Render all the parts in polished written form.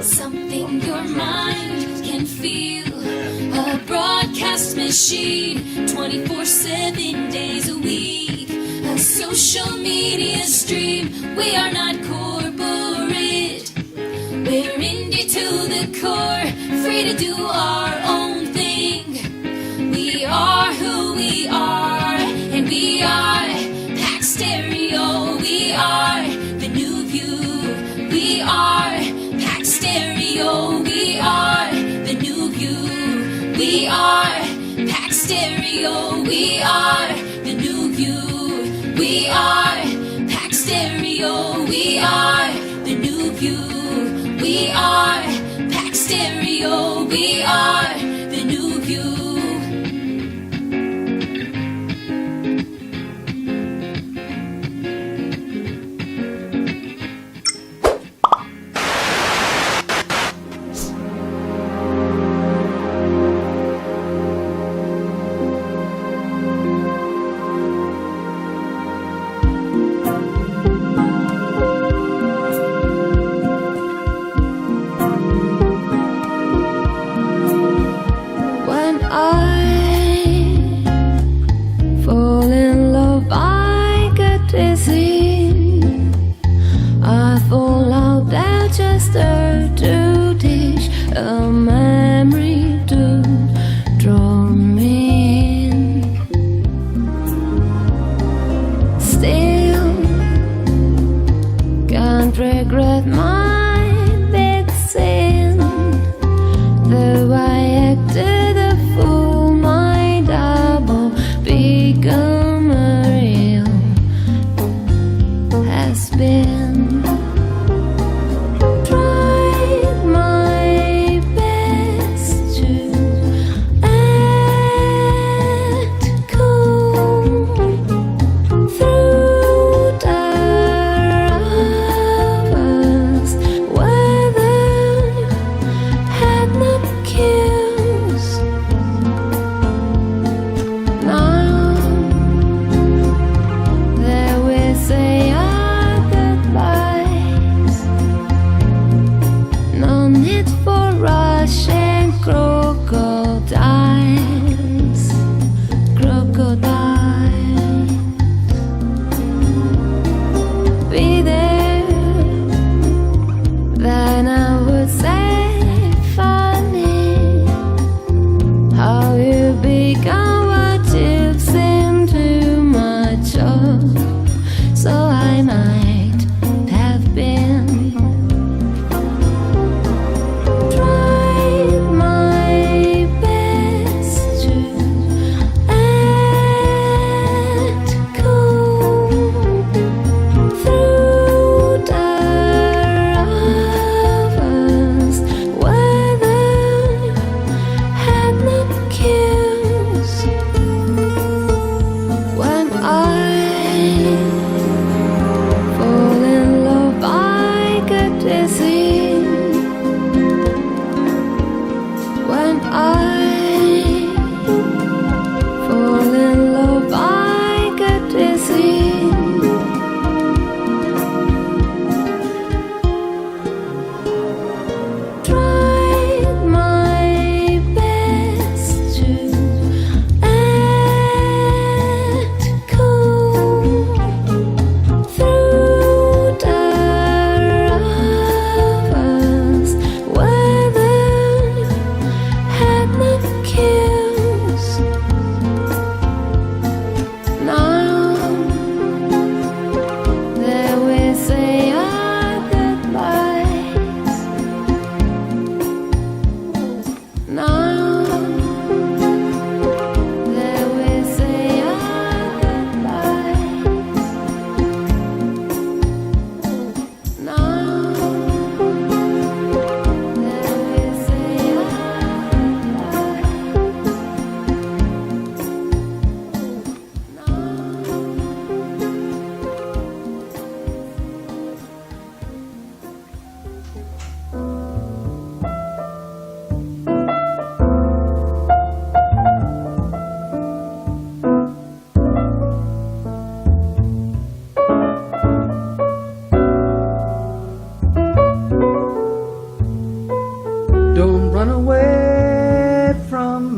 Something your mind can feel. A broadcast machine, 24/7 days a week. A social media stream. We are not corporate. We're indie to the core, free to do our own thing. We are who we are, and we are Pack Stereo. We are the new view. We are Pack Stereo. We are the new view. We are Pack Stereo. We are the new view. We are Pack Stereo. We are the new view. We are Pack Stereo. We are the new view.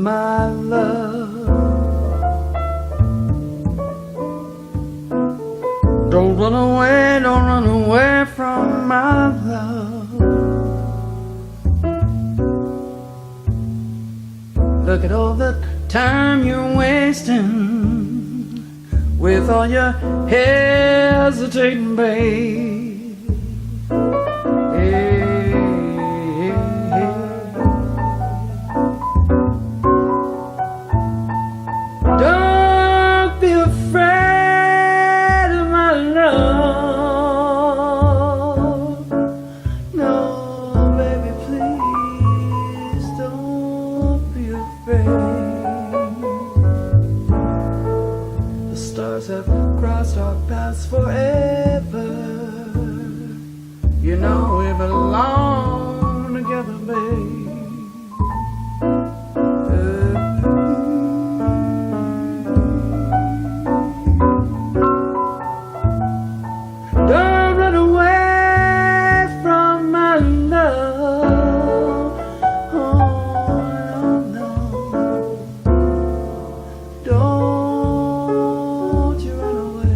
my love. Don't run away from my love. Look at all the time you're wasting with all your hesitating, babe. Hey, hey, hey. Don't be afraid of my love. No, baby, please don't be afraid. The stars have crossed our paths forever. You know we belong together, babe. Don't run away from my love. Oh, no, no. Don't you run away.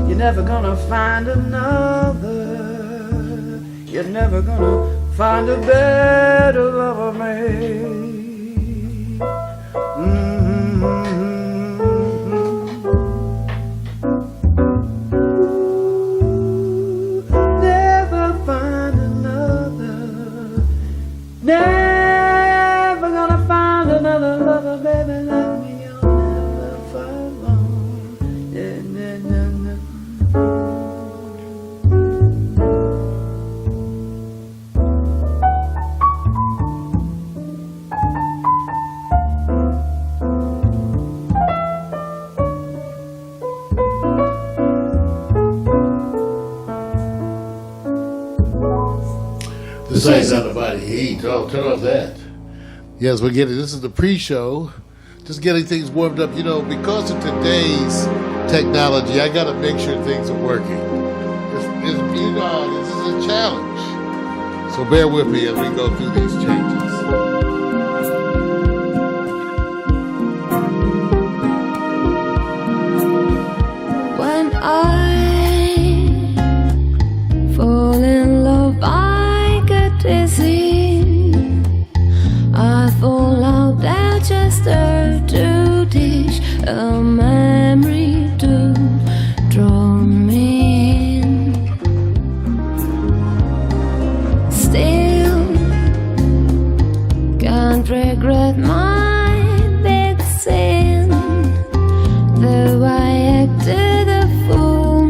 You're never gonna find another. You're never gonna find a better lover, babe. Never find another. Never gonna find another lover, baby, like me. You'll never find one. Yeah, nah, nah, nah. This ain't nothing about heat. Oh, turn off that. Yes, we're getting, this is the pre-show. Just getting things warmed up. You know, because of today's technology, I got to make sure things are working. You know, this is a challenge. So bear with me as we go through these changes. When I fall in love, I get dizzy. I fall out there just to dish a memory to draw me in. Still can't regret my big sin, though I acted a fool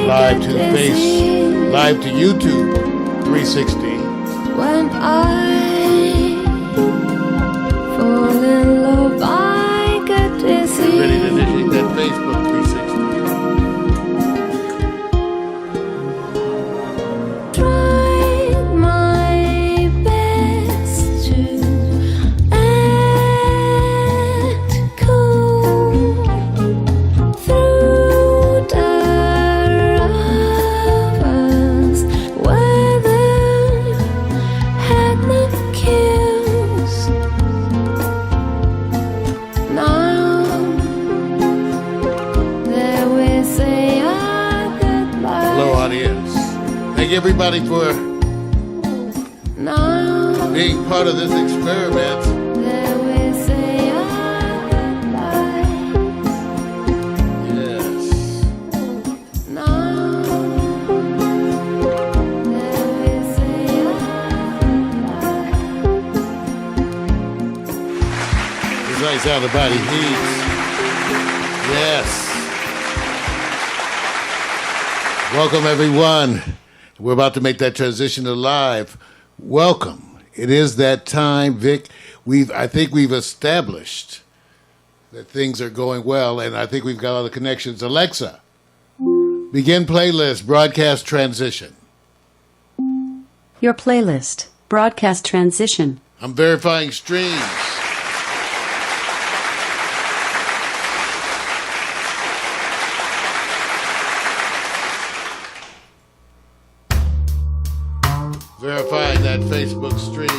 live to live to YouTube 360. When I fall in love, I get dizzy. Ready to initiate that Facebook 360. Tried my best to act cool through the rovers. Weather had no cues. Now there we say our goodbye. Hello, audience. Thank everybody for Now being part of this experiment. there we say our goodbye. Yes. Now there we say our goodbye. It's nice how the body heats. Yes. Welcome, everyone. We're about to make that transition to live. Welcome. It is that time, Vic. I think we've established that things are going well, and I think we've got all the connections. Alexa, begin playlist, broadcast transition. Your playlist, broadcast transition. I'm verifying streams. Verifying that Facebook stream.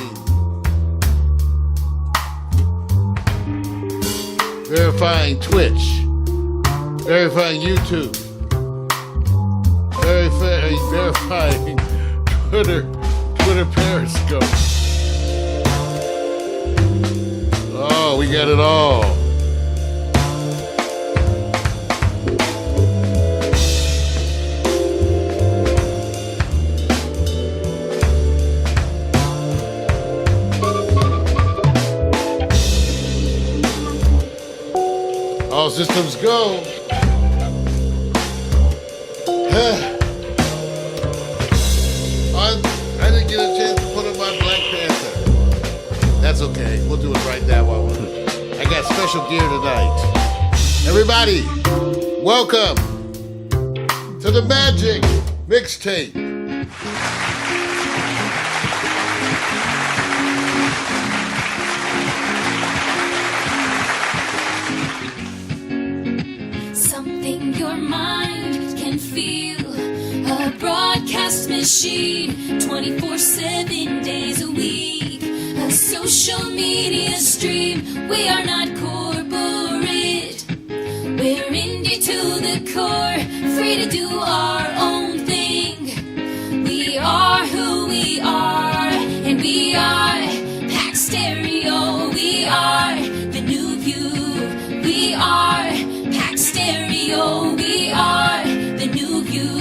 Verifying Twitch. Verifying YouTube. Verifying Twitter Periscope. Oh, we got it all. All systems go. I didn't get a chance to put on my Black Panther. That's okay. We'll do it right now while I got special gear tonight. Everybody, welcome to the Magic Mixtape. Something your mind can feel. A broadcast machine, 24/7 days a week. A social media stream. We are not corporate. We're indie to the core. Free to do our own thing. We are who we are. And we are Pack Stereo. We are the new view. We are Pack Stereo. We are the new view.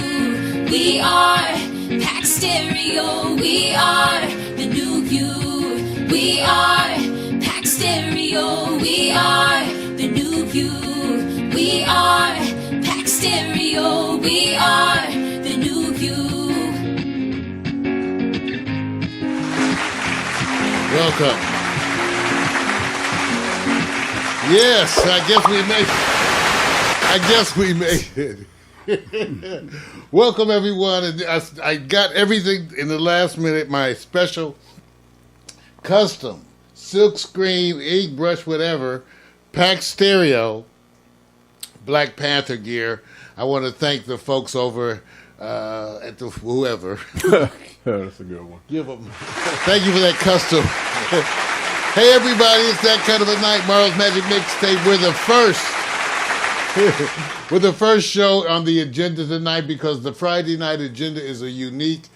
We are Pack Stereo. We are the new view. We are Pack Stereo. We are the new view. We are Pack Stereo. We are the new view. Welcome. Yes, I guess we made it. Welcome, everyone. And I got everything in the last minute. My special custom silk screen, ink brush, whatever, Pack Stereo, Black Panther gear. I want to thank the folks over at the whoever. That's a good one. Give them. Thank you for that custom. Hey, everybody, it's that kind of a night. Marl's Magic Mixtape. We're the first. We're the first show on the agenda tonight because the Friday night agenda is a unique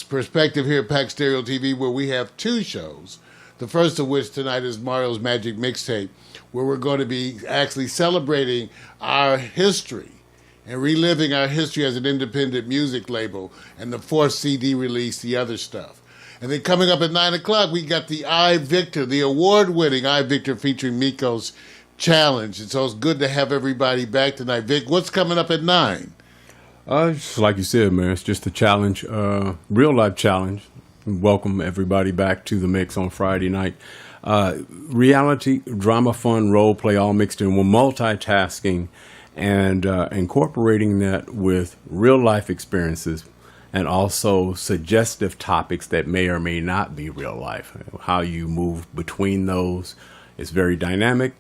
perspective here at Pack Stereo TV where we have two shows. The first of which tonight is Mario's Magic Mixtape, where we're going to be actually celebrating our history and reliving our history as an independent music label and the fourth CD release, the other stuff. And then coming up at 9 o'clock, we got the I, Victor, the award-winning I, Victor featuring Miko's Challenge. And so it's good to have everybody back tonight. Vic, what's coming up at 9? Just like you said, man, it's just a challenge, real life challenge. Welcome everybody back to the mix on Friday night. Reality, drama, fun, role play, all mixed in. We're multitasking and incorporating that with real life experiences and also suggestive topics that may or may not be real life. How you move between those is very dynamic,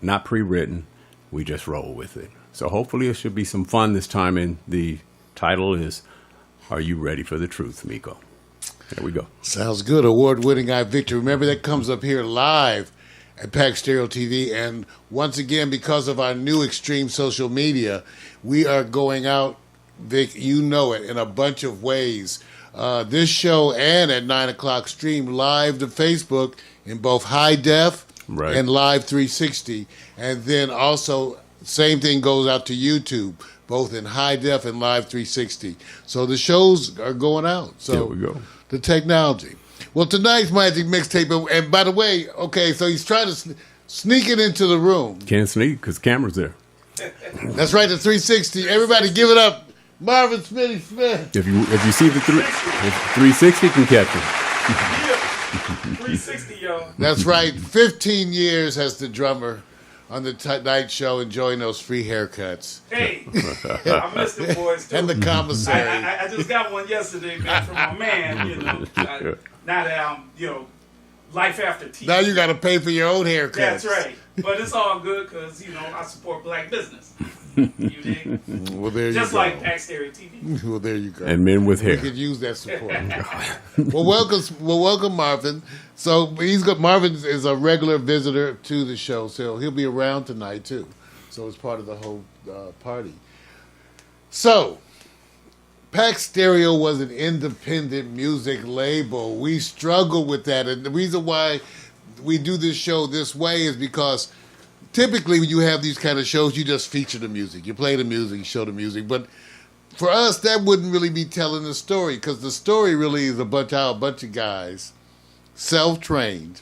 not pre-written. We just roll with it. So hopefully it should be some fun this time. And the title is, Are You Ready for the Truth, Miko? There we go. Sounds good. Award-winning Guy Victor. Remember, that comes up here live at Pack Stereo TV. And once again, because of our new extreme social media, we are going out, Vic, you know it, in a bunch of ways. This show and at 9 o'clock stream live to Facebook in both high def and live 360. And then also, same thing goes out to YouTube, both in high def and live 360. So the shows are going out. So there we go. The technology. Well, tonight's Magic Mixtape, and by the way, okay, so he's trying to sneak it into the room. Can't sneak because camera's there. That's right, the 360. Everybody give it up. Marvin Smitty Smith. If you see the 360 can catch him. 360, yo. That's right. 15 years as the drummer on the Tonight Show, enjoying those free haircuts. Hey, I missed the boys too. And the commissary. I just got one yesterday, man, from my man. You know, now that I'm, life after TV. Now you got to pay for your own haircuts. That's right. But it's all good because I support black business. You dig? Well, there just you go. Just like Pack Stereo TV. Well, there you go. And men with hair. We could use that support. welcome Marvin. So Marvin is a regular visitor to the show, so he'll be around tonight too. So it's part of the whole party. So, Pack Stereo was an independent music label. We struggle with that, and the reason why we do this show this way is because typically when you have these kind of shows, you just feature the music. You play the music, you show the music. But for us, that wouldn't really be telling the story, because the story really is a bunch of guys, self-trained,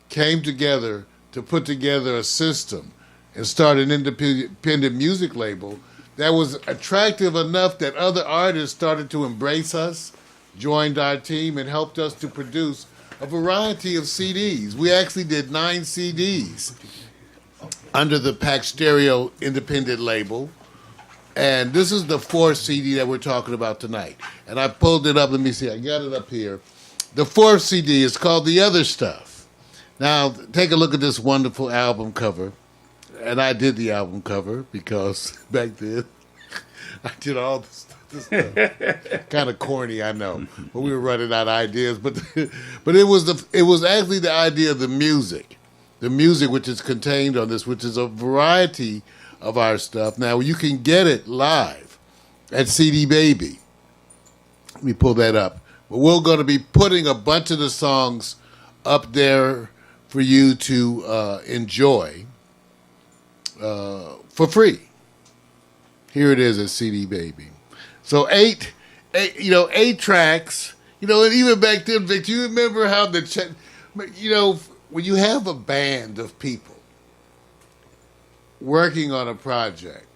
came together to put together a system and start an independent music label that was attractive enough that other artists started to embrace us, joined our team, and helped us to produce a variety of CDs. We actually did 9 CDs under the Pack Stereo independent label. And this is the 4th CD that we're talking about tonight. And I pulled it up. Let me see. I got it up here. The 4th CD is called The Other Stuff. Now, take a look at this wonderful album cover. And I did the album cover because back then I did all this stuff. Kind of corny, I know. But we were running out of ideas. But it was actually the idea of the music. The music which is contained on this, which is a variety of our stuff. Now, you can get it live at CD Baby. Let me pull that up. But we're going to be putting a bunch of the songs up there for you to enjoy for free. Here it is at CD Baby. So eight tracks. And even back then, Vic, you remember how when you have a band of people working on a project,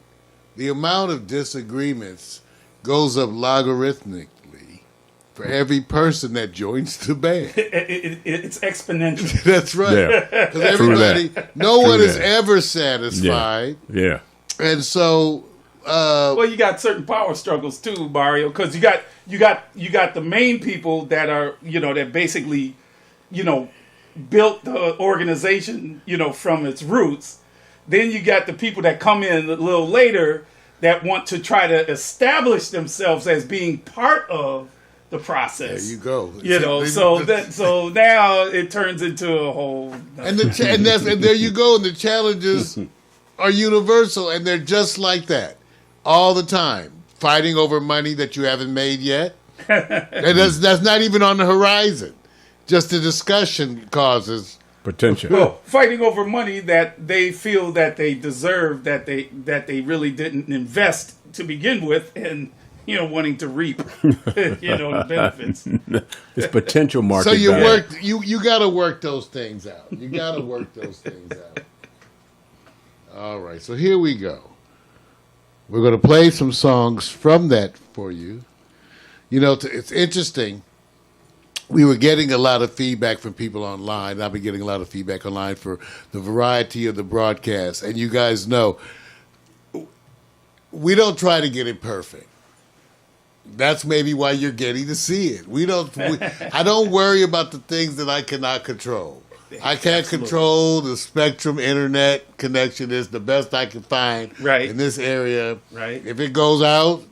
the amount of disagreements goes up logarithmically for every person that joins the band. It's exponential. That's right. Because everybody, no one is ever satisfied. Yeah. And so, well, you got certain power struggles too, Mario, because you got the main people that are that basically built the organization from its roots. Then you got the people that come in a little later that want to try to establish themselves as being part of the process. There you go. So now it turns into a whole. And there you go. And the challenges are universal, and they're just like that all the time. Fighting over money that you haven't made yet, and that's not even on the horizon. Just the discussion causes potential. Well, fighting over money that they feel that they deserve, that they really didn't invest to begin with, and wanting to reap, the benefits. It's potential market. So you got to work those things out. You got to work those things out. All right, so here we go. We're going to play some songs from that for you. You know, it's interesting. We were getting a lot of feedback from people online. I've been getting a lot of feedback online for the variety of the broadcast. And you guys know, we don't try to get it perfect. That's maybe why you're getting to see it. I don't worry about the things that I cannot control. I can't control the Spectrum internet connection. Is the best I can find in this area. Right. If it goes out,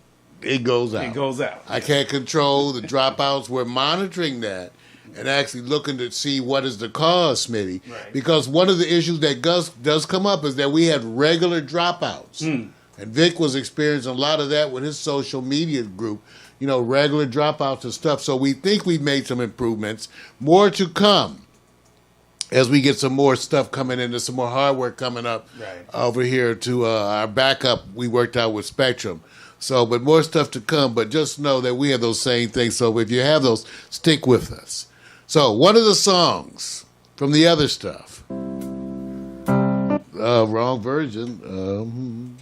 it goes out. It goes out. I can't control the dropouts. We're monitoring that and actually looking to see what is the cause, Smitty. Right. Because one of the issues that does come up is that we had regular dropouts. And Vic was experiencing a lot of that with his social media group, you know, regular dropouts and stuff. So we think we've made some improvements. More to come as we get some more stuff coming in. There's some more hardware coming up over here to our backup we worked out with Spectrum. So, but more stuff to come. But just know that we have those same things. So if you have those, stick with us. So one of the songs from the other stuff, wrong version.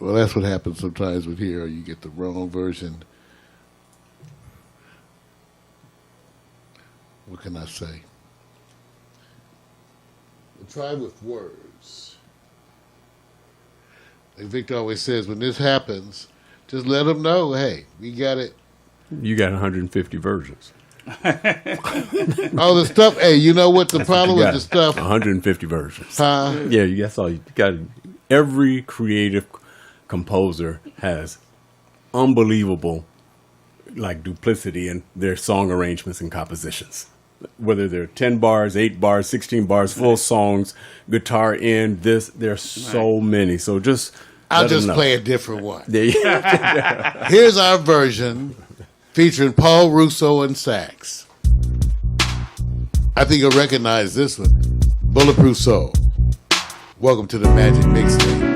Well, that's what happens sometimes with here. You get the wrong version. What can I say? Try with words. Like Victor always says, when this happens, just let them know, hey, we got it. You got 150 versions. Oh, the stuff. Hey, you know what the problem with the stuff? 150 versions. Huh? Yeah, that's all you got. Every creative composer has unbelievable, like, duplicity in their song arrangements and compositions. Whether they're 10 bars, 8 bars, 16 bars, full songs, guitar in, there's so many. So I'll just play a different one. Yeah. Here's our version featuring Paul Russo and sax. I think you'll recognize this one. Bulletproof Soul. Welcome to the Magic Mixtape.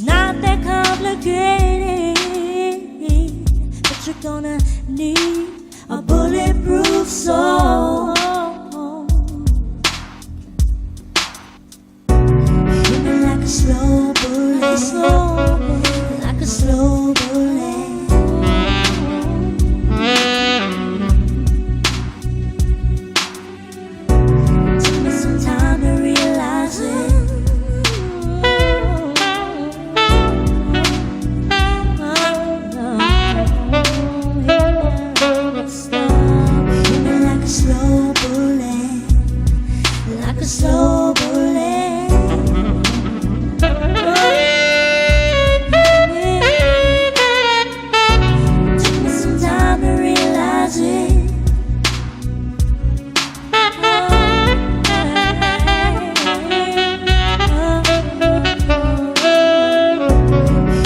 not that complicated, but you're gonna need a bulletproof soul. Hit me like a slow bullet, like a slow bullet. Took me some time to realize it. Hit me like a slow bullet, like a slow bullet. Took me some time to realize it.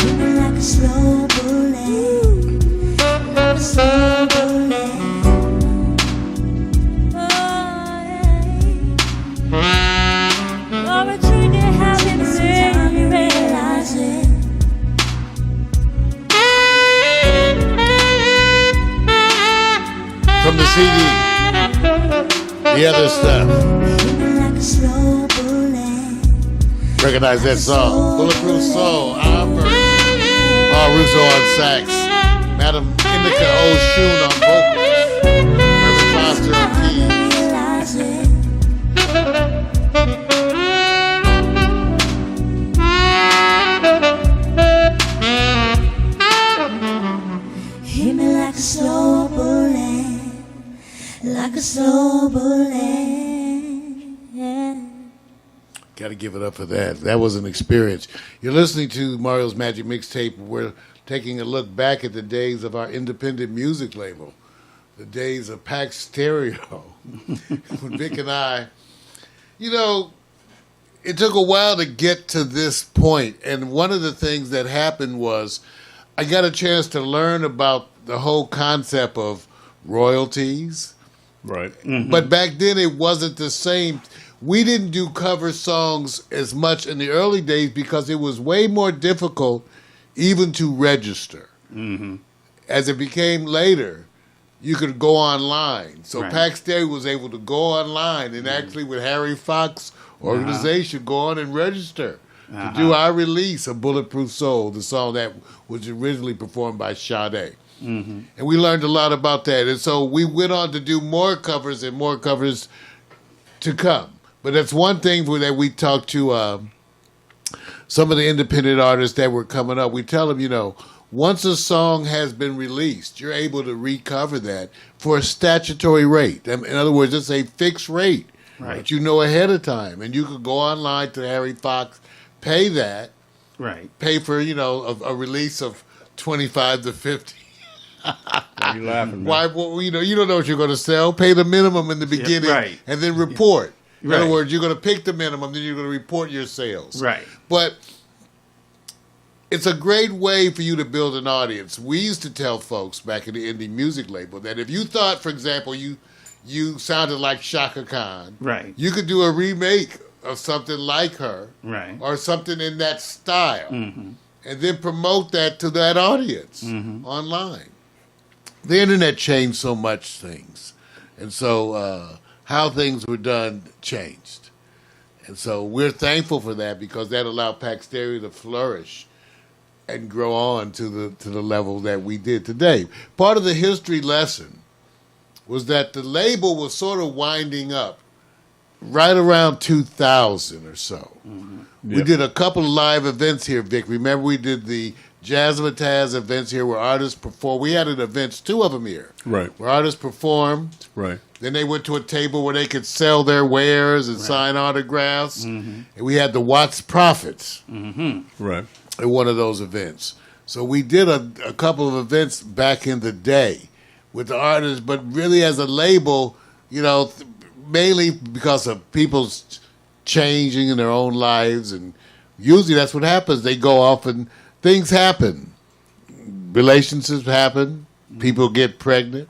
Hit me like a slow bullet, like a slow bullet. Oh, but you didn't have it, time to realize it. From the CD, the other stuff. Hit me like a slow bullet. Recognize that song. Bulletproof Soul, our version. Paul Russo on sax. Madam Indica O'Shoon on vocals. Irvin Foster on keys. Realize it. Hit me like a slow bullet, like a slow bullet. Got to give it up for that. That was an experience. You're listening to Mario's Magic Mixtape. We're taking a look back at the days of our independent music label, the days of Pax Stereo. When Vic and I, you know, it took a while to get to this point. And one of the things that happened was I got a chance to learn about the whole concept of royalties. Right. But back then it wasn't the same. We didn't do cover songs as much in the early days because it was way more difficult even to register. As it became later, you could go online. So Right. Pax Stereo was able to go online and actually with Harry Fox organization go on and register to do our release of Bulletproof Soul, the song that was originally performed by Sade. And we learned a lot about that. And so we went on to do more covers and more covers to come. But that's one thing that we talked to some of the independent artists that were coming up. We tell them, you know, once a song has been released, you're able to recover that for a statutory rate. In other words, it's a fixed rate that you know ahead of time. And you could go online to Harry Fox, pay that, pay for, you know, a release of 25 to 50. Why you laughing, man? Why? Well, you know, you don't know what you're going to sell. Pay the minimum in the beginning, and then report. In other words, you're going to pick the minimum, then you're going to report your sales. Right. But it's a great way for you to build an audience. We used to tell folks back in the indie music label that if you thought, for example, you sounded like Shaka Khan, you could do a remake of something like her, or something in that style, and then promote that to that audience online. The internet changed so much things, and so how things were done changed. And so we're thankful for that because that allowed Pax Stereo to flourish and grow on to the level that we did today. Part of the history lesson was that the label was sort of winding up right around 2000 or so. We did a couple of live events here, Vic. Remember we did the Jazzmatazz events here where artists performed. We had an events, 2 of them here. Where artists performed. Then they went to a table where they could sell their wares and sign autographs. And we had the Watts Profits at one of those events. So we did a couple of events back in the day with the artists, but really as a label, you know, mainly because of people's changing in their own lives. And usually that's what happens. They go off and things happen. Relationships happen. People get pregnant.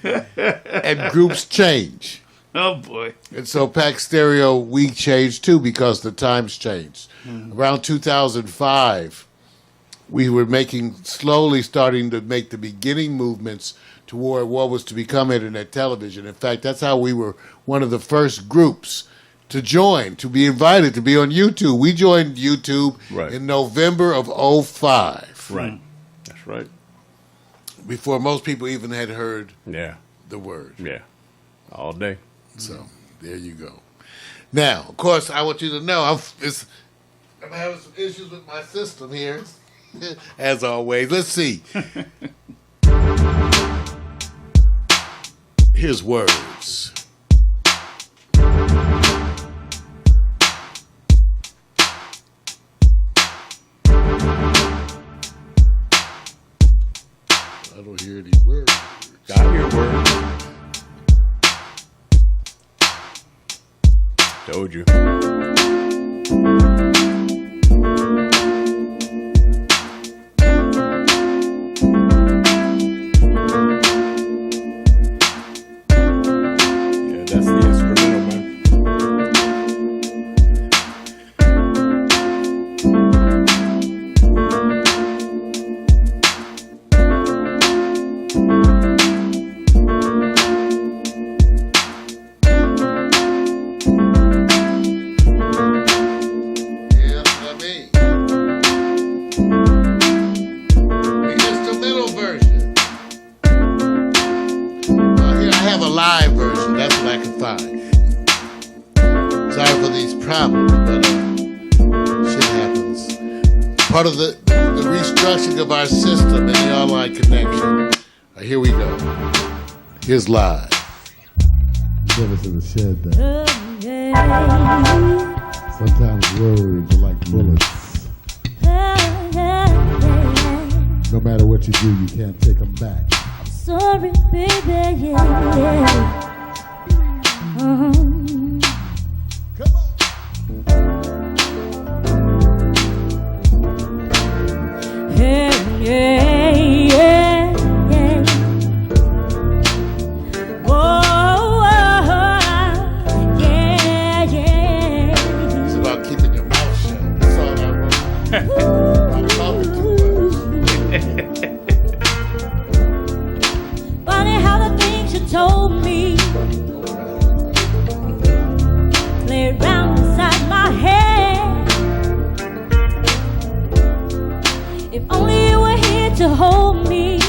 And groups change. Oh boy. And so Pack Stereo, we changed too because the times changed. Around 2005, we were slowly starting to make the beginning movements toward what was to become internet television. In fact, that's how we were one of the first groups to join, to be invited to be on YouTube. We joined YouTube in November of 2005. Right. That's right. Before most people even had heard Yeah. the word. Yeah. All day. So there you go. Now, of course, I want you to know I'm having some issues with my system here, as always. Let's see. Here's words. I don't hear any words. I hear words. Told you. Yeah, that's the instrumental, man. Yeah, that's what I mean. Here's the middle version. Here I have a live version. That's what I can find. Sorry for these problems, but shit happens. Part of the restructuring of our system and the online connection. Here we go. Here's live. You never should have said that. Sometimes words are like bullets. No matter what you do, you can't take them back. Sorry, baby, yeah. Come on. Yeah, yeah, yeah, yeah. Oh, yeah, yeah. It's about keeping your mouth shut. That's all I want. I'm talking too much. Funny how the things you told me play around inside my head. If only you were here to hold me,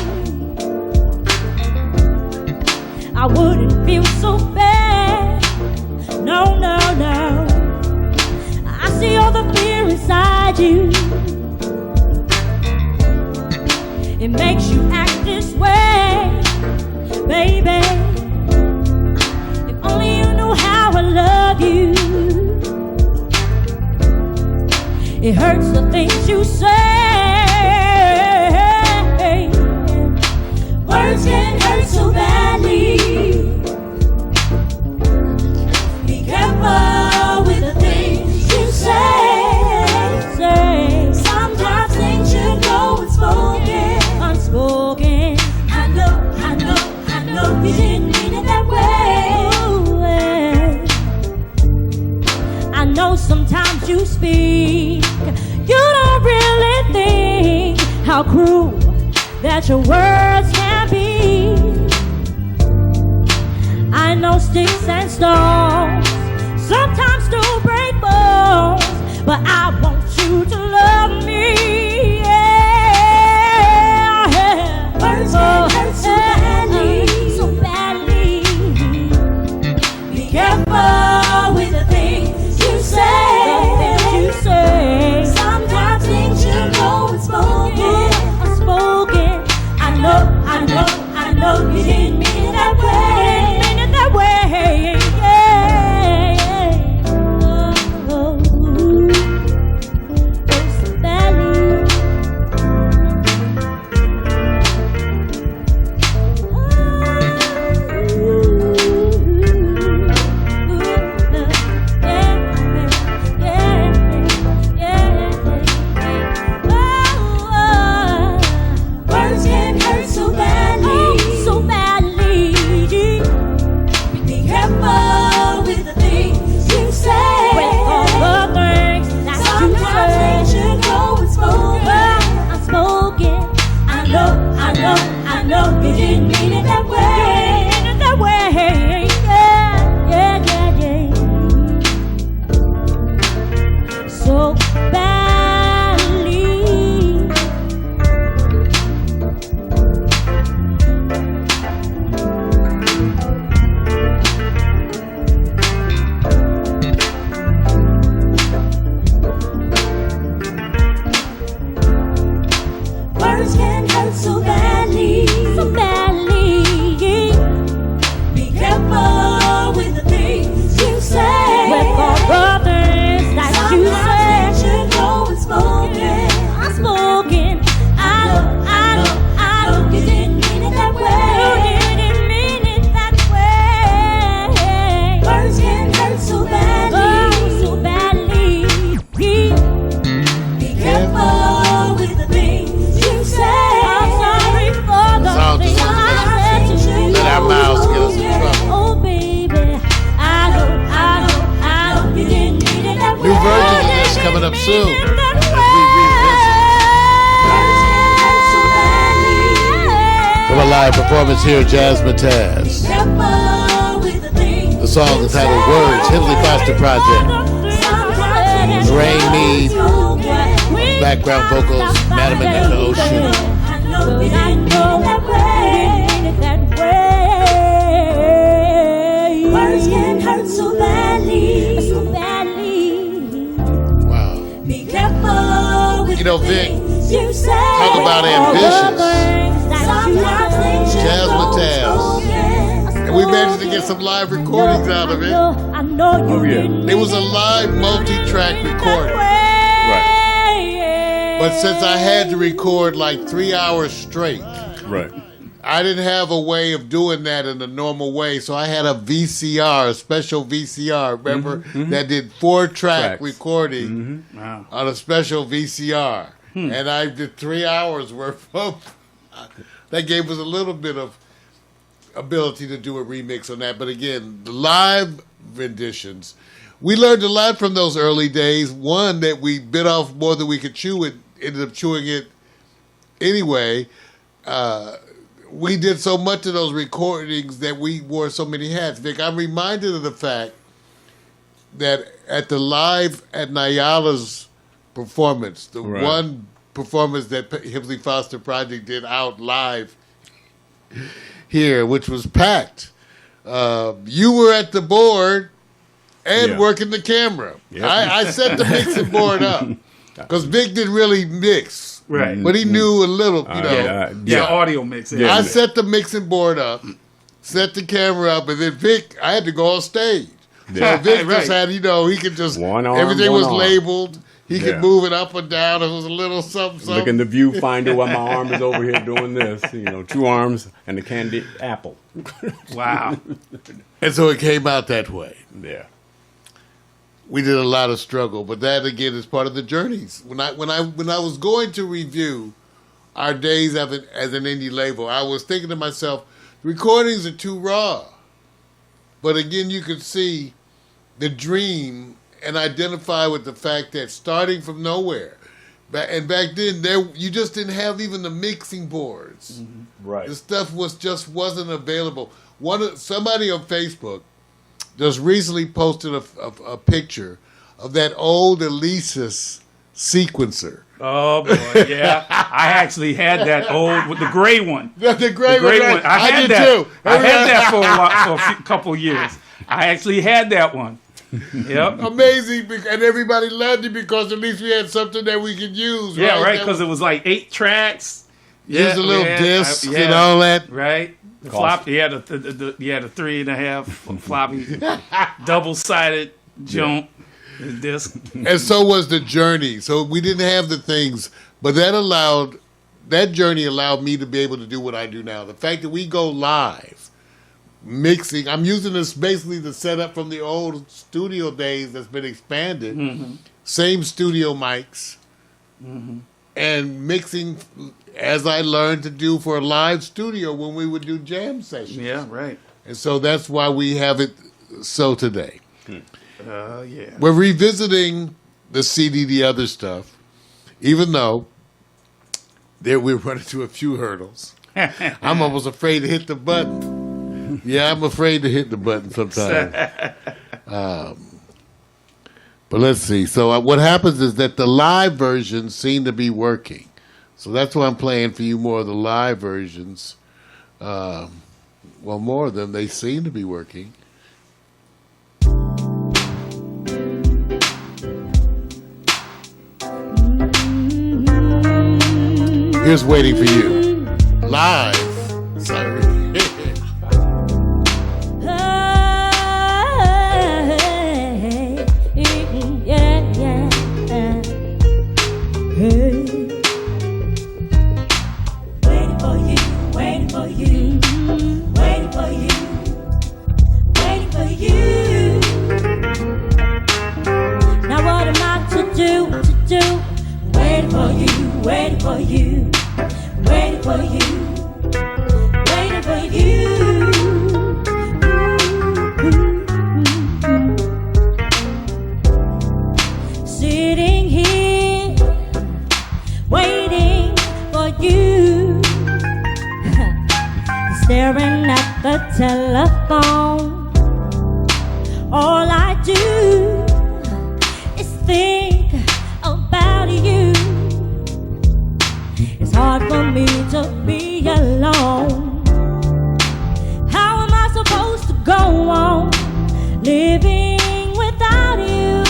I wouldn't feel so bad. No, no, no. I see all the fear inside you. It makes you act this way, baby. If only you knew how I love you. It hurts the things you say. Words can hurt so badly. Be careful with the things you say. Sometimes things should go unspoken. I know you didn't mean it that way. I know sometimes you speak, you don't really think how cruel that your words can be. I know sticks and stones sometimes do break bones, but I want you to love me. Yeah, yeah. Words can hurt so badly, Be careful with the things you say. Sometimes things should go unspoken. I know you didn't mean it that way. Yeah, yeah. so badly, so badly. Be careful with the things you say. With all the things that you Sometimes say. you know it's spoken. I'm smoking. I know You didn't mean it that way. you didn't mean it that way. Words can hurt so badly. Oh, so badly. Be careful with the things you say. I'm sorry for the Sound things just I said to you. Let our mouths get us in trouble. Oh, baby. I know You didn't mean it that way. New versions of this coming up soon as we revisit. From a live performance here, Jasmine Taz. The song is titled Words, Hemsley Foster Project. Lorraine Mead, background vocals, Madam in the Ocean. Words can hurt so badly. Wow. Be careful with You know, the Vic, things you say. talk about ambitious. Sometimes things you Jasmine know Taz. spoken. And we managed to get some live recordings out of it. I know you Oh, yeah. didn't It was a mean live multi-track it that recording. way. But since I had to record like 3 hours straight, Right. I didn't have a way of doing that in the normal way. So I had a VCR, a special VCR, remember, that did 4-track Tracks. recording Wow. on a special VCR. And I did 3 hours worth of that gave us a little bit of ability to do a remix on that. But again, the live renditions, we learned a lot from those early days. One, that we bit off more than we could chew and ended up chewing it anyway. We did so much of those recordings that we wore so many hats. Vic, I'm reminded of the fact that at the live at Nyala's performance, the Right. one performance that Hemsley Foster Project did out live here, which was packed. You were at the board and Yeah. working the camera. Yep. I set the mixing board up because Vic didn't really mix, Right. but he knew a little, you know. Yeah, audio mix. Yeah. I set the mixing board up, set the camera up, and then Vic, I had to go on stage. Yeah. So Vic Right. just had, you know, he could just, One arm, everything one was arm. labeled. He Yeah. could move it up and down. It was a little something, Look in something. the viewfinder while my arm is over here doing this. You know, 2 arms and a candy apple. Wow. And so it came out that way. Yeah. We did a lot of struggle, but that again is part of the journeys. When I was going to review our days as an indie label, I was thinking to myself, recordings are too raw. But again, you could see the dream and identify with the fact that starting from nowhere, and back then you just didn't have even the mixing boards. Right. The stuff wasn't available. Somebody on Facebook just recently posted a picture of that old Alesis sequencer. Oh boy, yeah. I actually had that old with the gray one. The gray The gray one. one. I had did that. too. I had that for a couple years. I actually had that one. Yep. Amazing, and everybody loved it because at least we had something that we could use. Yeah, right. That Because it was like 8 tracks. Use the little yeah, discs yeah. and all that. Right. The flop. You had a 3.5 floppy, double-sided jump disc. And so was the journey. So we didn't have the things, but that journey allowed me to be able to do what I do now. The fact that we go live, mixing, I'm using this basically the setup from the old studio days that's been expanded. Same studio mics. And mixing as I learned to do for a live studio when we would do jam sessions. Yeah, right. And so that's why we have it so today. Yeah. We're revisiting the CD, the other stuff, even though we're running into a few hurdles. I'm almost afraid to hit the button. Yeah, I'm afraid to hit the button sometimes. But let's see. So what happens is that the live versions seem to be working. So that's why I'm playing for you more of the live versions. Well, more of them. They seem to be working. Here's Waiting for You. Live. Sorry. Waiting for you, waiting for you, waiting for you, waiting for you. Now what am I to do? Waiting for you, waiting for you, waiting for you, waiting for you. Sitting here, waiting for you. Staring at the telephone. All I do is think about you. It's hard for me to be alone. How am I supposed to go on living without you?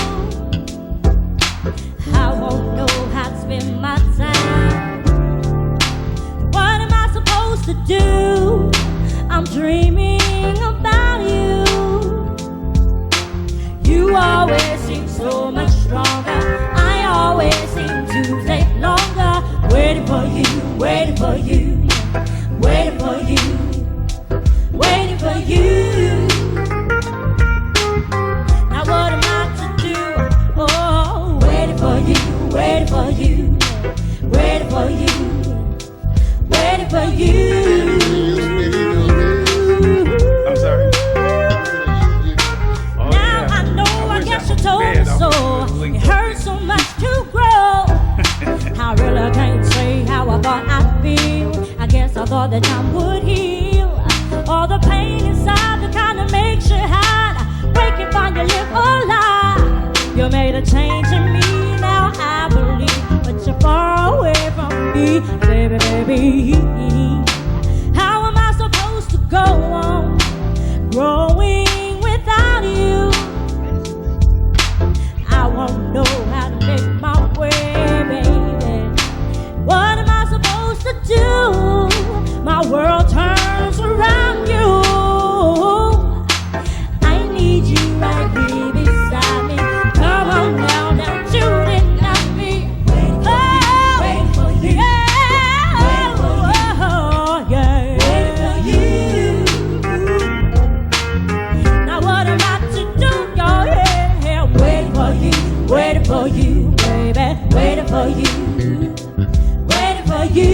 I won't know how to spend my time. What am I supposed to do? I'm dreaming about you. You always seem so much stronger. I always seem to take longer. Waiting for you, waiting for you, waiting for you, waiting for you. Now what am I to do? Oh, waiting for you, waiting for you, waiting for you, waiting for you. I'm sorry. Now I know, I guess you told me so. It hurts so much to grow. I really can't say how I thought I'd feel. I guess I thought that time would heal all the pain inside, the kind that makes you hide. Break it, find you live a lie. You made a change in me, now I believe, but you're far away from me, baby, baby. How am I supposed to go on growing without you? I won't know how to make my way, baby. What am I supposed to do? My world turns around you. I need you right here beside me. Come on now, don't you deny me. Waiting for you, waiting for you, waiting for you. Now what am I to do, y'all? Yeah, waiting for you, baby, waiting for you, waiting for you.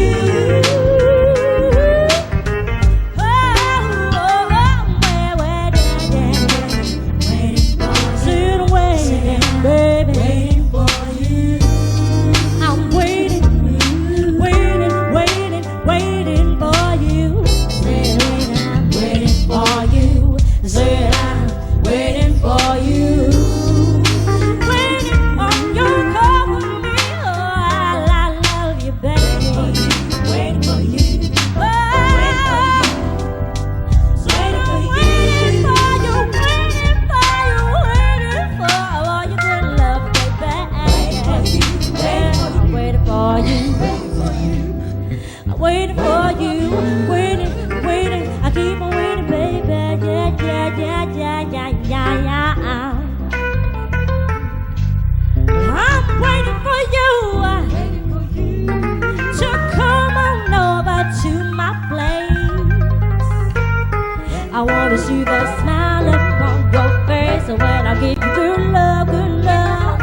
Waiting for you, waiting, waiting. I keep on waiting, baby. Yeah. I'm waiting for you to come on over to my place. I wanna see the smile upon your face when I give you good love, good love,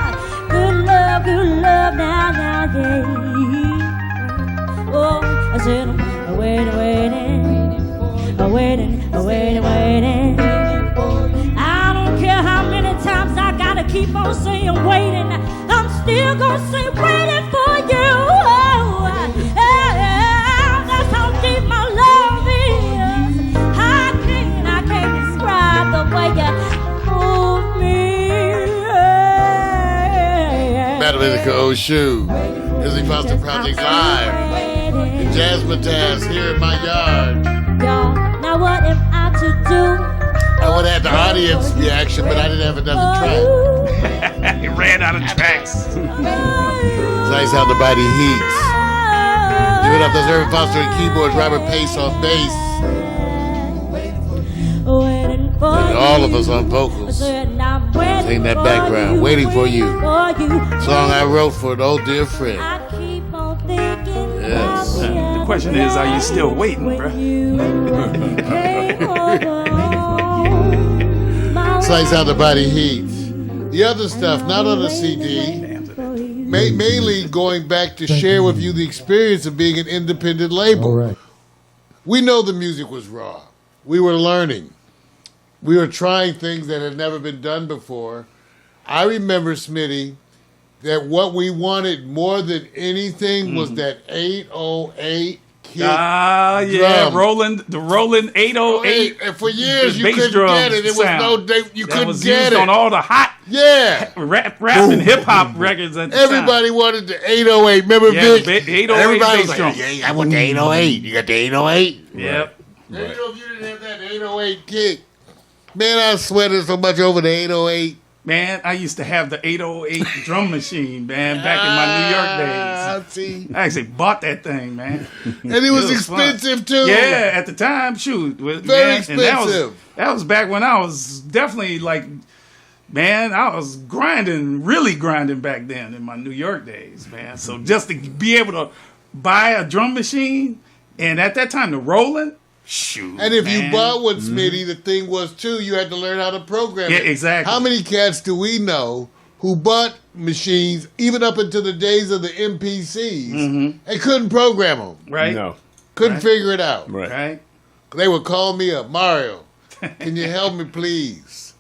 good love, good love. Now, yeah. Oh, I said I'm waiting. I don't care how many times I gotta keep on saying waiting. I'm still gonna say waiting for you. Oh, that's how deep my love is. I can't describe the way you move me. Mathematica Oshu, Izzy Foster Project Live, and Jasmine Taz here in my yard. Y'all, now what am I to do? I would have had the audience reaction, but I didn't have another track. He ran out of tracks. It's nice how the body heats. Give it up. That's Irvin Foster on keyboards, Robert Pace on bass, Waiting for and you. all of us on vocals. Said I'm waiting Sing that for background, you, waiting for you. for you. Song I wrote for an old dear friend. I keep on thinking Yes. about The question is, are you still waiting, when bruh? you came over on my Slice out the body heat. The other stuff, not on the CD. Mainly going back to share with you the experience of being an independent label. All right. We know the music was raw. We were learning. We were trying things that had never been done before. I remember, Smitty, that what we wanted more than anything was that 808 kick. Ah, yeah, drum. the rolling 808. And for years the you bass couldn't drum get it. It was sound. you That couldn't was get used it. on all the hot Yeah. rap and hip hop records at the Everybody wanted the 808. Remember Yeah, Vic? the 808 Everybody bass was drum. like, yeah, I want the 808. You got the 808? time. Yep. And you know, if you didn't have that 808 kick, man, I sweated so much over the 808. Man, I used to have the 808 drum machine, man, back in my New York days. See? I actually bought that thing, man. And it was fun. expensive, too. Yeah, at the time, shoot. Very man, and expensive. that was back when I was definitely like, man, I was really grinding back then in my New York days, man. So just to be able to buy a drum machine, and at that time, the Roland, shoot. And if man. you bought one, Smitty, the thing was, too, you had to learn how to program Yeah, it. exactly. How many cats do we know who bought machines, even up until the days of the MPCs, and couldn't program them? Right? No. Couldn't Right. figure it out. Right. Right? They would call me up, Mario, can you help me, please?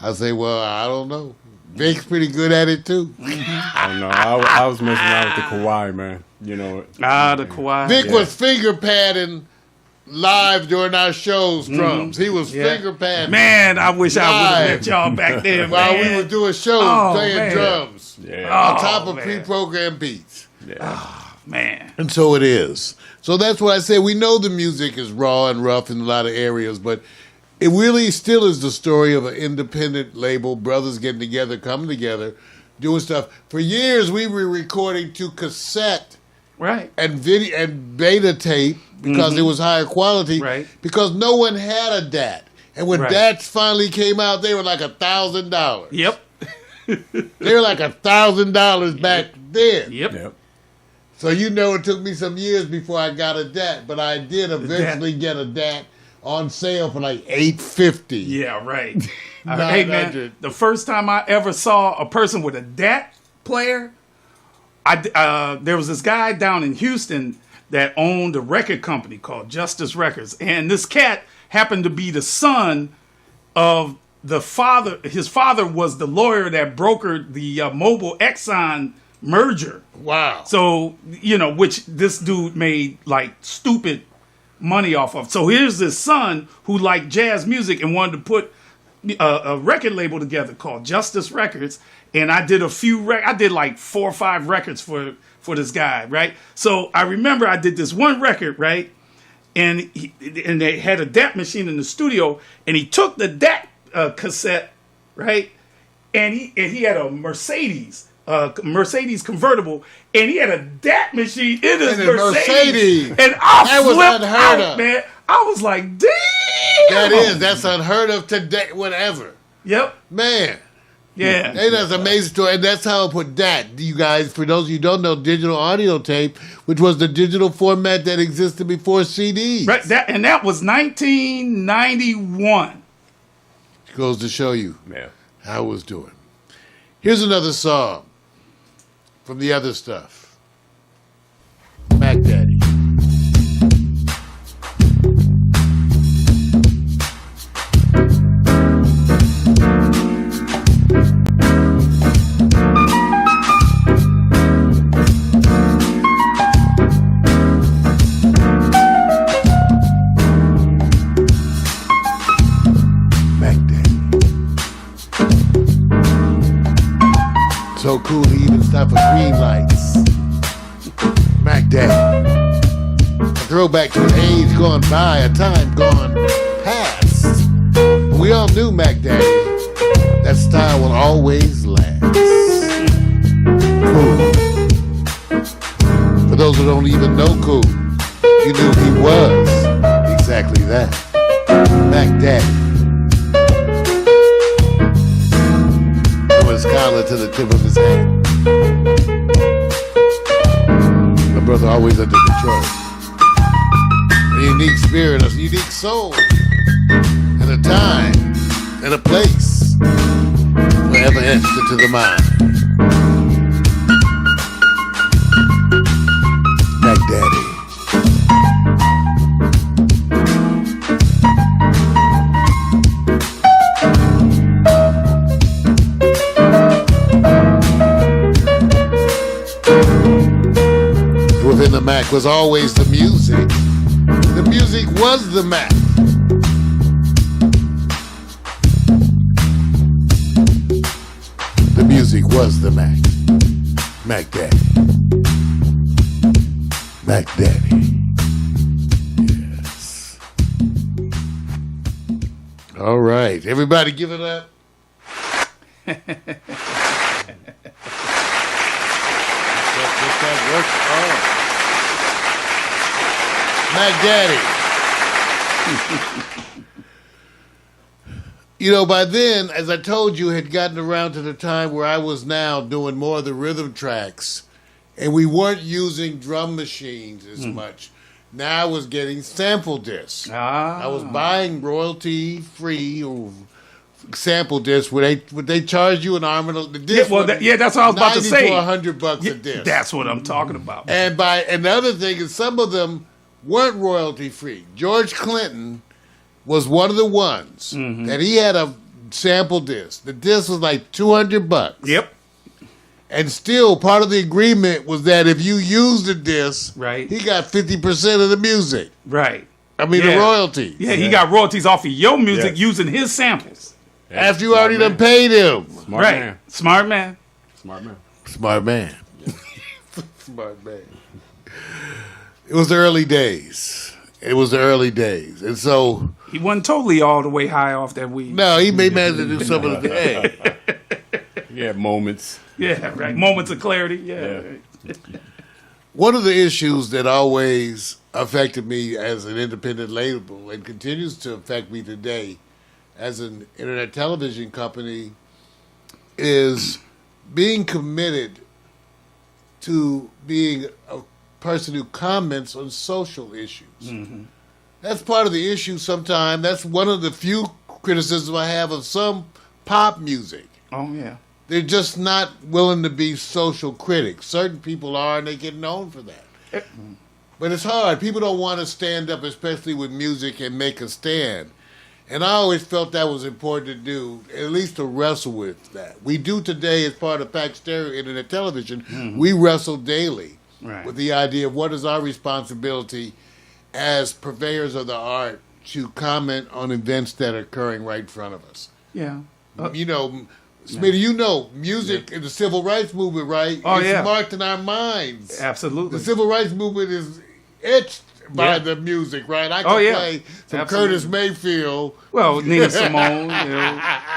I say, well, I don't know. Vic's pretty good at it, too. I know. I was messing around with the Kawhi, man. You know. The Kawhi. Vic was finger padding live during our shows drums. He was Yeah. finger padding. Man, I wish I would have Live. met y'all back then, While man. we were doing shows, Oh, playing man. drums Yeah. on top of man. pre-programmed beats. Man. And so it is. So that's what I say. We know the music is raw and rough in a lot of areas, but it really still is the story of an independent label, brothers getting together, coming together, doing stuff. For years, we were recording to cassette Right. and video and beta tape because it was higher quality. Right. Because no one had a DAT, and when Right. DATs finally came out, they were like $1,000. Yep. They were like $1,000 back then. Yep. Yep. So you know, it took me some years before I got a DAT, but I did eventually get a DAT on sale for like $850. Yeah, right. Hey, 900. man, the first time I ever saw a person with a DAT player, there was this guy down in Houston that owned a record company called Justice Records. And this cat happened to be the son of the father. His father was the lawyer that brokered the Mobil Exxon merger. Wow. So, you know, which this dude made like stupid money off of. So here's this son who liked jazz music and wanted to put a record label together called Justice Records. And I did I did like 4 or 5 records for this guy, right? So I remember I did this one record, right? And they had a DAT machine in the studio, and he took the DAT cassette, right? And he had a Mercedes convertible, and he had a DAT machine in his Mercedes. And I was flipped unheard out, of. man. I was like, damn. That's unheard of today, whatever. Yep. Man. Yeah. And that's an amazing story. And that's how I put DAT. You guys, for those of you who don't know, digital audio tape, which was the digital format that existed before CDs. Right. That was 1991. Goes to show you Yeah. how it was doing. Here's another song from the other stuff. Mac Daddy. Mac Daddy. So cool he even stopped for green lights. Mac Daddy. A throwback to an age gone by, a time gone past. We all knew Mac Daddy. That style will always last. Cool. For those who don't even know cool. you knew he was exactly that. Mac Daddy. From his collar to the tip of his hat. My brother always under control. A unique spirit, a unique soul, and a time and a place forever etched into the mind. Mac Daddy. Within the Mac was always the music. The music was the Mac. The music was the Mac. Mac Daddy. Mac Daddy. Yes. All right. Everybody give it up. Mac Daddy. You know, by then, as I told you, had gotten around to the time where I was now doing more of the rhythm tracks, and we weren't using drum machines as much. Now I was getting sample discs. I was buying royalty-free or sample discs where they charge you an arm and the disc. That's what I was about to say. $90 to $100 a disc. That's what I'm talking about. And the other thing is, some of them weren't royalty free. George Clinton was one of the ones that he had a sample disc. The disc was like $200. Yep. And still, part of the agreement was that if you used the disc, right, he got 50% of the music. Right. I mean, the royalty. Yeah, he got royalties off of your music using his samples. After you already done paid him. Smart man. Smart man. Smart man. Smart man. It was the early days. And so he wasn't totally all the way high off that weed. No, he may manage to do some of the things. He had moments. Yeah, right. Moments of clarity. Yeah. One of the issues that always affected me as an independent label and continues to affect me today as an internet television company is being committed to being a person who comments on social issues. That's part of the issue sometimes. That's one of the few criticisms I have of some pop music. Oh, yeah. They're just not willing to be social critics. Certain people are, and they get known for that. But it's hard. People don't want to stand up, especially with music, and make a stand. And I always felt that was important to do, at least to wrestle with that. We do today as part of Pax Stereo Internet Television. We wrestle daily with the idea of what is our responsibility as purveyors of the art to comment on events that are occurring right in front of us. Yeah. You know, Smitty, you know, music in the civil rights movement, right? Oh, it's yeah. marked in our minds. Absolutely. The civil rights movement is etched by the music, right? I can play some Curtis Mayfield. Well, Nina Simone,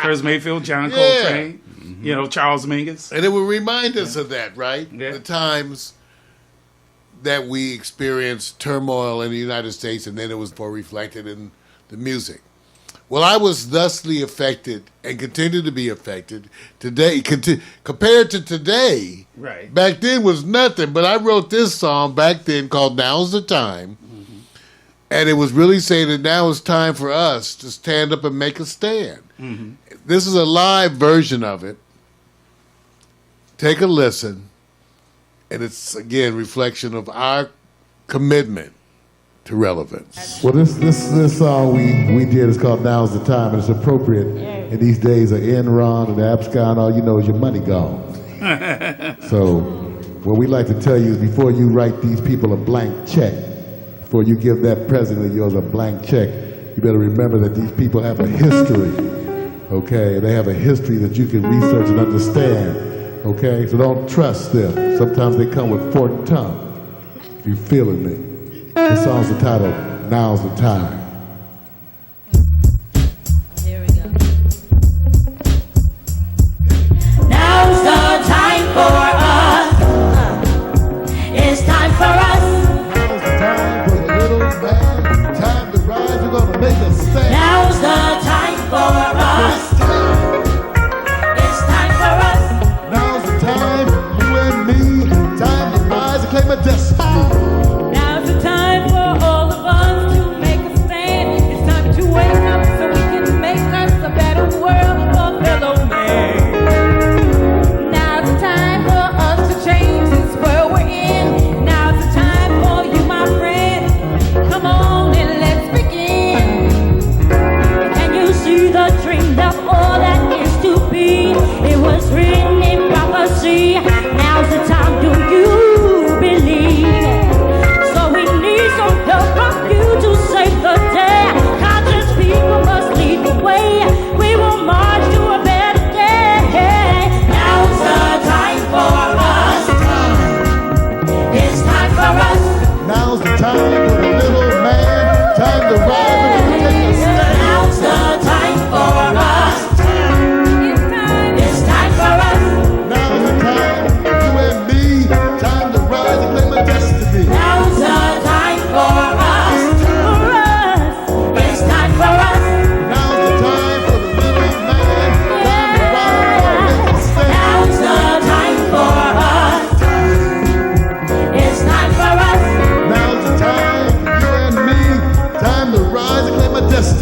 Curtis Mayfield, John Coltrane, Charles Mingus. And it will remind us of that, right? Yeah. The times that we experienced turmoil in the United States, and then it was reflected in the music. Well, I was thusly affected and continue to be affected today. Compared to today, right? Back then was nothing, but I wrote this song back then called Now's the Time. And it was really saying that now it's time for us to stand up and make a stand. This is a live version of it. Take a listen. And it's, again, reflection of our commitment to relevance. Well, this song we did is called Now's the Time, and it's appropriate in these days of Enron and Abscon. All you know is your money gone. So what we like to tell you is before you write these people a blank check, before you give that president of yours a blank check, you better remember that these people have a history, okay? They have a history that you can research and understand, okay? So don't trust them. Sometimes they come with forked tongue. You feeling me? This song's entitled, Now's the Time. Here we go. Now's the time for us. It's time for us. Now's the time for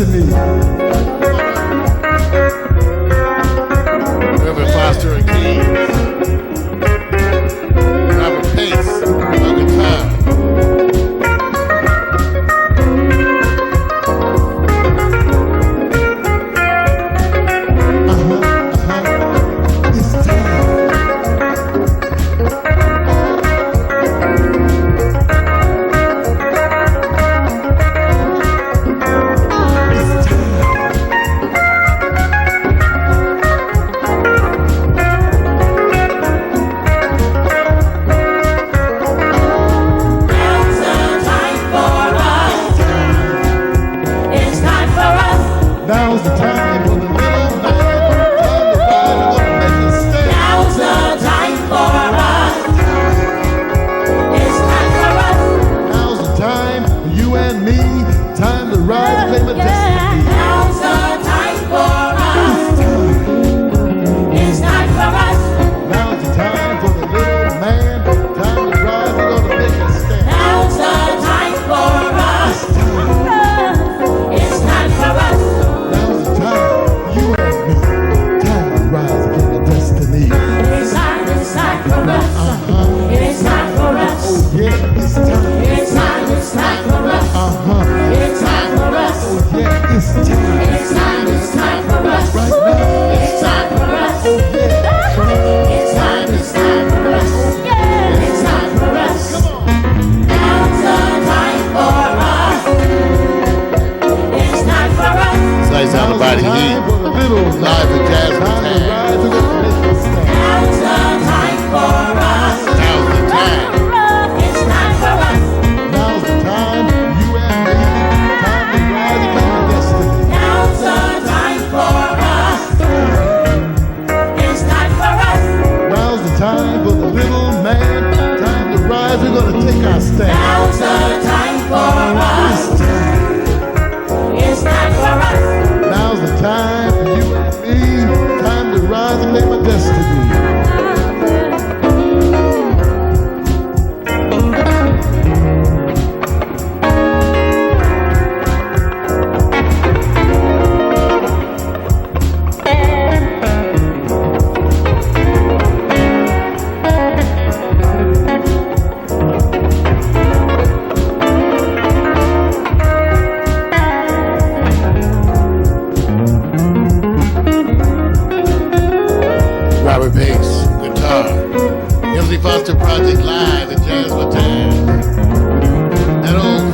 destiny. Reverend Foster and Keys. Robert Pace on guitar. It's time. It's time. Now's the time for us. It's time for us. Now's the time for the little man. Time to rise up and make a stand. Now's the time for us. It's time for us. Now's the time for you and me. Time to rise and claim a Yeah. destiny. Now's the time for us. It's time for us. Now's the time for the little man. Time to rise, we're gonna make a stand. Now's the time for us. It's time for us. Now's the time for you and me. Time to rise and claim a destiny. It's time for us. It's time for us. Oh yeah, it's time. It's time for us. It's time for us. Oh yeah, it's time. It's time for us. Right now. It's time for us. Oh yeah. It's time for us. It's time for us. Now's the time for us. It's time for us. Slice out the body Time heat. for the little Live with Jazz Time to Time. rise and make a stand. Now's the time for us. Now's the time. It's time for us. Now's the time for you and me. Time to rise and claim a destiny. Now's the time for us. It's time for us. Now's the time for the little man. Time to rise, we're gonna take our stand. Now's the time for us. It's time for us. Now's the time for you and me. Time to rise and claim a destiny. Robert Pace, guitar. Hemsley Foster Project Live at Jazz with Time. That old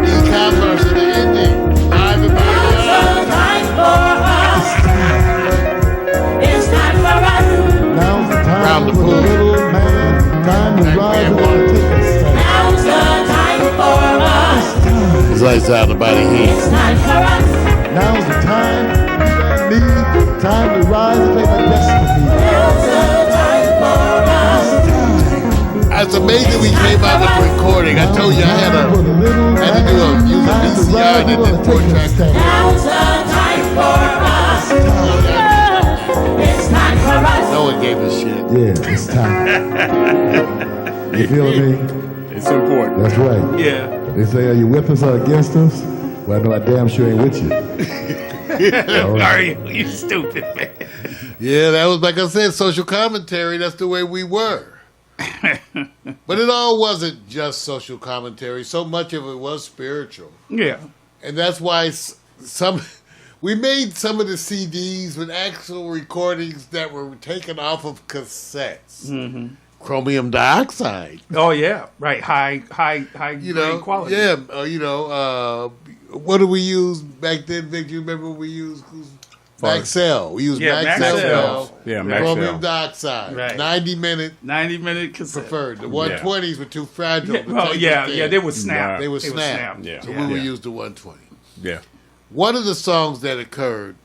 e-commerce in the ending. Live and Now's the time for us. It's time for us. Now's the time Round the for the pool. little man. Time to rise, we're gonna take a stand. Now's the time for us. Slice out the body heat. It's time for us. Now's the time for you and me. Time to rise and claim a destiny. Now's the time for us. It's amazing we came out with the recording. I told you I had to do use a VCR and then 4-track. Now's the time for us. It's time for us. No one gave a shit. Yeah, it's time. You feel me? It's important. That's right. Yeah. They say, are you with us or against us? Well, I know I damn sure ain't with you. All right. Are you stupid, man? Yeah, that was, like I said, social commentary. That's the way we were. But it all wasn't just social commentary. So much of it was spiritual. Yeah. And that's why we made some of the CDs with actual recordings that were taken off of cassettes. Mm-hmm. Chromium dioxide. Oh yeah. Right. High You grade know, quality. yeah. What did we use back then, Vic? Do you remember what we used? Maxell. We used Maxell. Yeah, Chromium Maxell. dioxide. Right. 90-minute cassette. preferred. The 120s were too fragile. Yeah, to well, take yeah, it yeah. in. They would snap. They would They would snap. snap. Yeah. So Yeah. we would use the 120. Yeah. One of the songs that occurred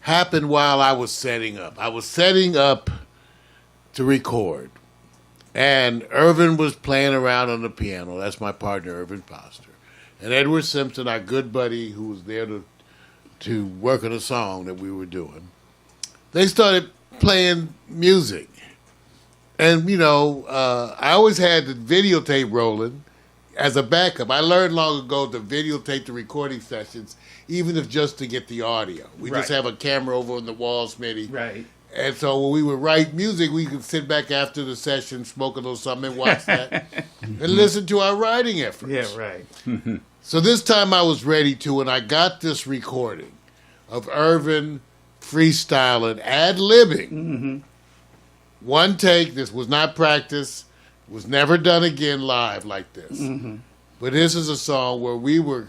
happened while I was setting up. I was setting up to record. And Irvin was playing around on the piano. That's my partner, Irvin Foster. And Edward Simpson, our good buddy who was there to work on a song that we were doing. They started playing music. And, I always had the videotape rolling. as a backup. I learned long ago to videotape the recording sessions, even if just to get the audio. We just have a camera over on the wall, Smitty. Right. And so when we would write music, we could sit back after the session, smoke a little something, and watch that, and listen to our writing efforts. Yeah, right. So this time I was ready to, and I got this recording of Irvin freestyling, ad-libbing. One take. This was not practice. Was never done again live like this. But this is a song where we were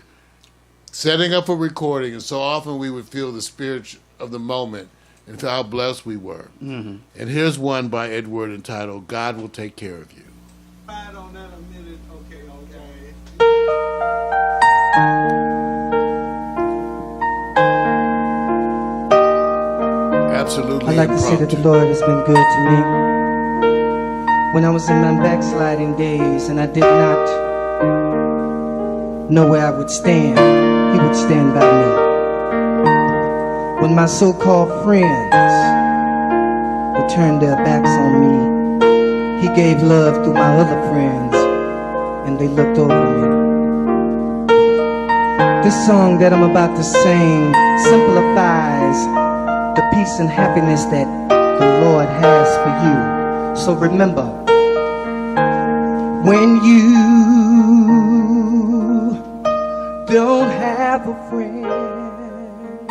setting up a recording, and so often we would feel the spirit of the moment and how blessed we were. And here's one by Edward entitled, God Will Take Care of You. Right on that a minute. Okay. Absolutely. I'd like to say that the Lord has been good to me. When I was in my backsliding days and I did not know where I would stand, He would stand by me. When my so-called friends would turn their backs on me, He gave love to my other friends and they looked over me. This song that I'm about to sing simplifies the peace and happiness that the Lord has for you. So remember, when you don't have a friend. I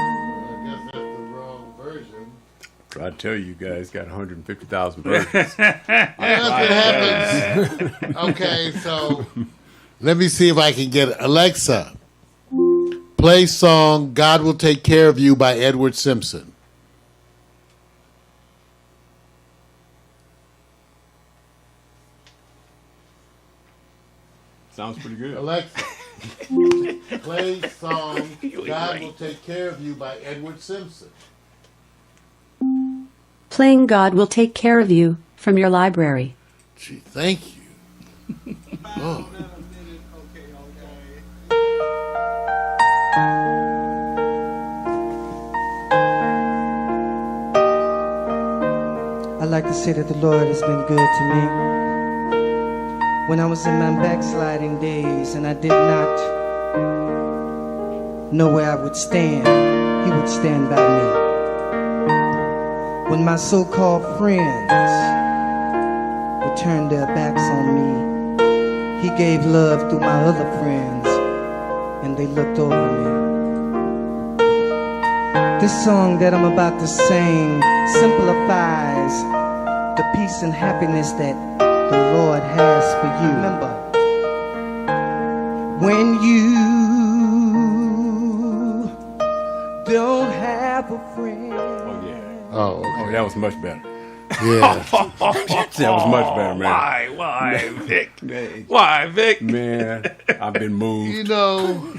guess that's the wrong version. I tell you guys, got 150,000 versions. That's what happens. Okay, so let me see if I can get it. Alexa, play song God Will Take Care of You by Edward Simpson. Sounds pretty good. Alexa, play song God Will Take Care of You by Edward Simpson. Playing God Will Take Care of You from your library. Gee, thank you. Oh. I'd like to say that the Lord has been good to me. When I was in my backsliding days and I did not know where I would stand, He would stand by me. When my so-called friends would turn their backs on me, He gave love to my other friends and they looked over me. This song that I'm about to sing simplifies the peace and happiness that the Lord has for you. Remember, when you don't have a friend. Oh, yeah. Oh, okay. Oh, that was much better. Yeah. That was much better, man. Why, Vic? Why, Vic? Man, I've been moved. You know,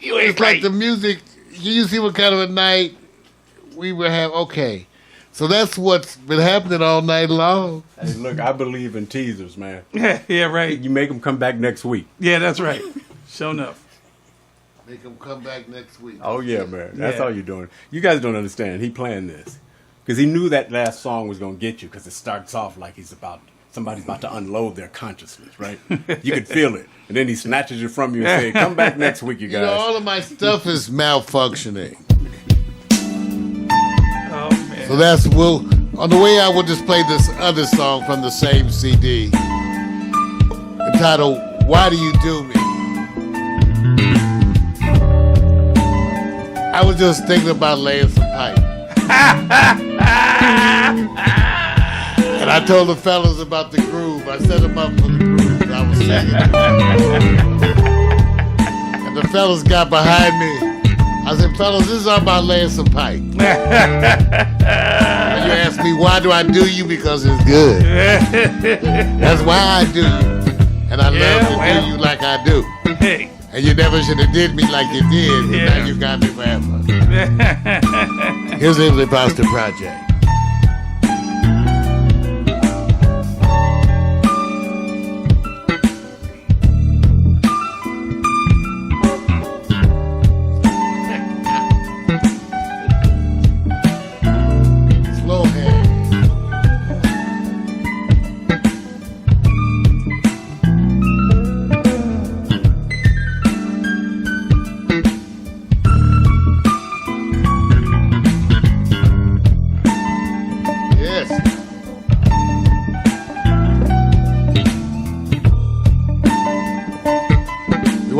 You ain't it's like right. the music. You see what kind of a night we were having. Okay. So that's what's been happening all night long. Hey, look, I believe in teasers, man. Yeah, right. You make them come back next week. Yeah, that's right. Sure enough. Make them come back next week. Oh, yeah, man. That's Yeah. all you're doing. You guys don't understand. He planned this. Because he knew that last song was going to get you because it starts off like somebody's about to unload their consciousness, right? You could feel it. And then he snatches it from you and says, come back next week, you You know, guys. all of my stuff is malfunctioning. Oh, man. So on the way out, we'll just play this other song from the same CD entitled, Why Do You Do Me? I was just thinking about laying some pipe. And I told the fellas about the groove. I set them up for the groove. I was singing. And the fellas got behind me. I said, fellas, this is all about laying some pipe. And you ask me, why do I do you? Because it's good. That's why I do you. And I love to do you like I do. Hey. And you never should have did me like you did, but now you got me forever. Here's the Hemsley Foster Project. Slow hand.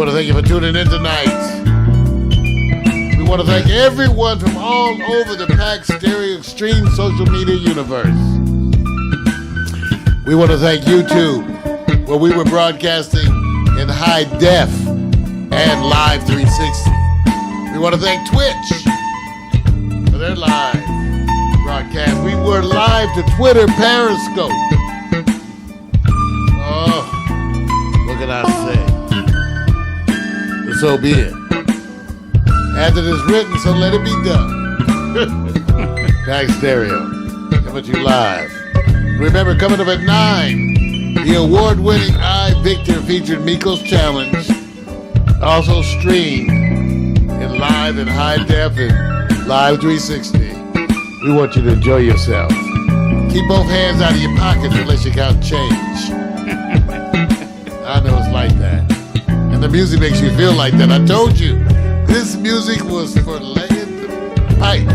We want to thank you for tuning in tonight. We want to thank everyone from all over the Pack Stereo Extreme social media universe. We want to thank YouTube, where we were broadcasting in high def and live 360. We want to thank Twitch for their live broadcast. We were live to Twitter Periscope. Oh, what can I say? But so be it. As it is written, so let it be done. Pack Stereo, coming at you live. Remember, coming up at 9, the award-winning I Victor featured Miko's Challenge, also streamed in live and high def and live 360. We want you to enjoy yourself. Keep both hands out of your pockets unless you count change. I know it's like that. And the music makes you feel like that. I told you, this music was for laying the pipe.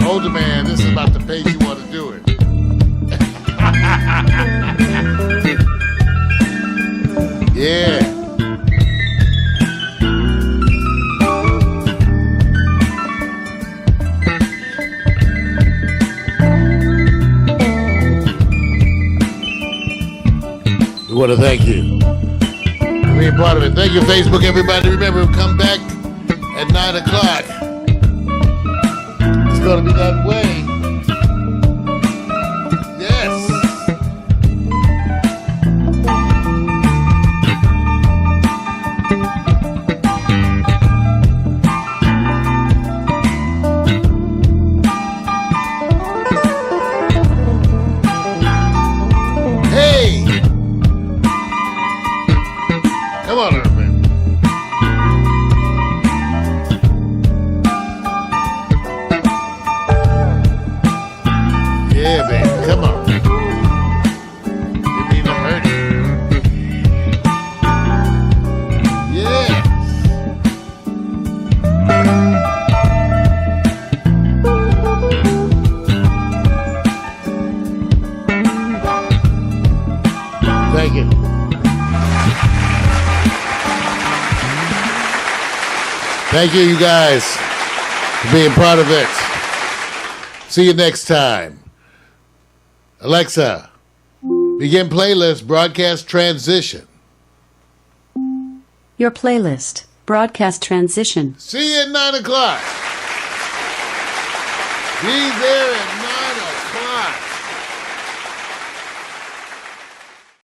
Older man, this is about the pace you want to do it. Yeah. We want to thank you for being part of it. Thank you, Facebook, everybody. Remember, come back at 9 o'clock. It's going to be that way. Yes. Hey! Come on, everybody. Yeah, baby, come on. Didn't mean to hurt you. Yes. Thank you. Thank you, you guys, for being part of it. See you next time. Alexa, begin playlist broadcast transition. Your playlist, broadcast transition. See you at 9 o'clock. Be there at 9.